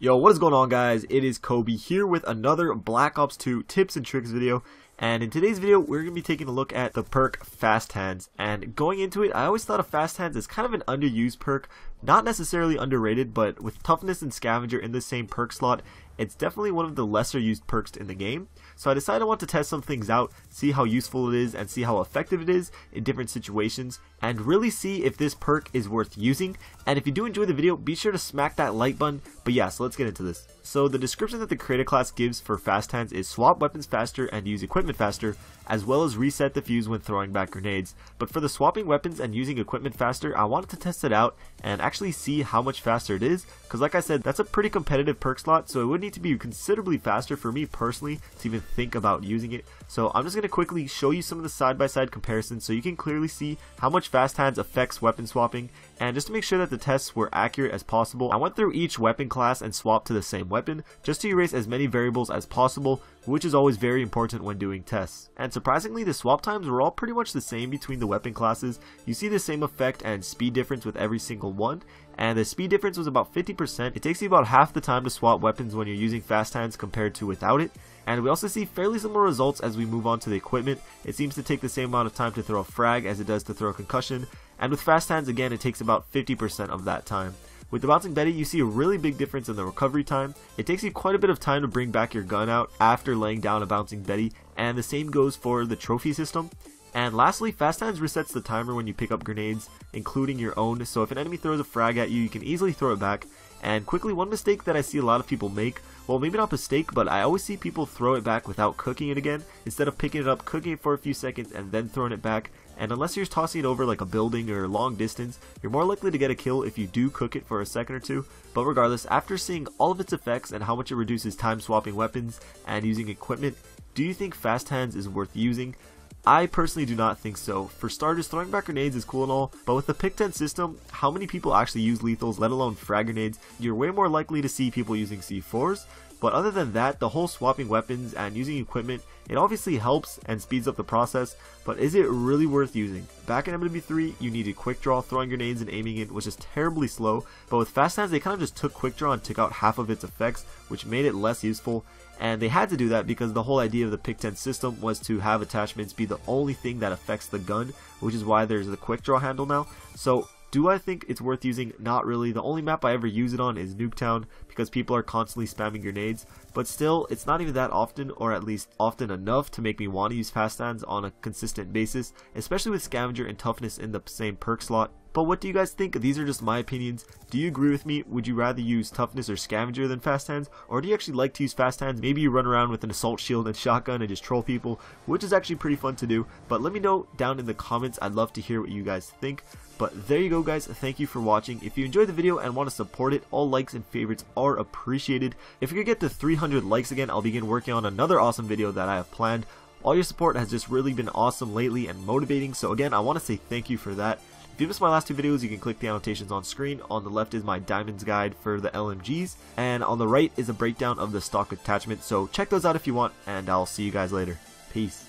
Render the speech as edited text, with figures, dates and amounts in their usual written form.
Yo, what is going on, guys? It is Kobe here with another Black Ops 2 tips and tricks video. And in today's video, we're going to be taking a look at the perk Fast Hands. And going into it, I always thought of Fast Hands as kind of an underused perk. Not necessarily underrated, but with Toughness and Scavenger in the same perk slot, it's definitely one of the lesser used perks in the game. So I decided I want to test some things out, see how useful it is, and see how effective it is in different situations, and really see if this perk is worth using. And if you do enjoy the video, be sure to smack that like button. But yeah, so let's get into this. So the description that the creator class gives for Fast Hands is swap weapons faster and use equipment faster, as well as reset the fuse when throwing back grenades. But for the swapping weapons and using equipment faster, I wanted to test it out and actually see how much faster it is, because like I said, that's a pretty competitive perk slot, so it would need to be considerably faster for me personally to even think about using it. So I'm just going to quickly show you some of the side-by-side comparisons so you can clearly see how much Fast Hands affects weapon swapping. And just to make sure that the tests were accurate as possible, I went through each weapon class and swapped to the same weapon just to erase as many variables as possible, which is always very important when doing tests. And surprisingly, the swap times were all pretty much the same between the weapon classes. You see the same effect and speed difference with every single one, and the speed difference was about 50%. It takes you about half the time to swap weapons when you're using Fast Hands compared to without it. And we also see fairly similar results as we move on to the equipment. It seems to take the same amount of time to throw a frag as it does to throw a concussion, and with Fast Hands again it takes about 50% of that time. With the Bouncing Betty, you see a really big difference in the recovery time. It takes you quite a bit of time to bring back your gun out after laying down a Bouncing Betty, and the same goes for the trophy system. And lastly, Fast Hands resets the timer when you pick up grenades, including your own, so if an enemy throws a frag at you, you can easily throw it back. And quickly, one mistake that I see a lot of people make, well, maybe not mistake, but I always see people throw it back without cooking it again, instead of picking it up, cooking it for a few seconds, and then throwing it back. And unless you're tossing it over like a building or long distance, you're more likely to get a kill if you do cook it for a second or two. But regardless, after seeing all of its effects and how much it reduces time swapping weapons and using equipment, do you think Fast Hands is worth using? I personally do not think so. For starters, throwing back grenades is cool and all, but with the Pick 10 system, how many people actually use lethals, let alone frag grenades? You're way more likely to see people using C4s. But other than that, the whole swapping weapons and using equipment, it obviously helps and speeds up the process, but is it really worth using? Back in MW3, you needed quick draw, throwing grenades and aiming it was just terribly slow, but with Fast Hands they kind of just took quick draw and took out half of its effects, which made it less useful. And they had to do that because the whole idea of the Pick 10 system was to have attachments be the only thing that affects the gun, which is why there's the quick draw handle now. So do I think it's worth using? Not really. The only map I ever use it on is Nuketown because people are constantly spamming grenades, but still, it's not even that often, or at least often enough to make me want to use Fast Hands on a consistent basis, especially with Scavenger and Toughness in the same perk slot. But what do you guys think? These are just my opinions. Do you agree with me? Would you rather use Toughness or Scavenger than Fast Hands? Or do you actually like to use Fast Hands? Maybe you run around with an assault shield and shotgun and just troll people, which is actually pretty fun to do. But let me know down in the comments. I'd love to hear what you guys think. But there you go, guys. Thank you for watching. If you enjoyed the video and want to support it, all likes and favorites are appreciated. If we could get to 300 likes again, I'll begin working on another awesome video that I have planned. All your support has just really been awesome lately and motivating. So again, I want to say thank you for that. If you missed my last two videos, you can click the annotations on screen. On the left is my diamonds guide for the LMGs, and on the right is a breakdown of the stock attachment. So check those out if you want, and I'll see you guys later. Peace.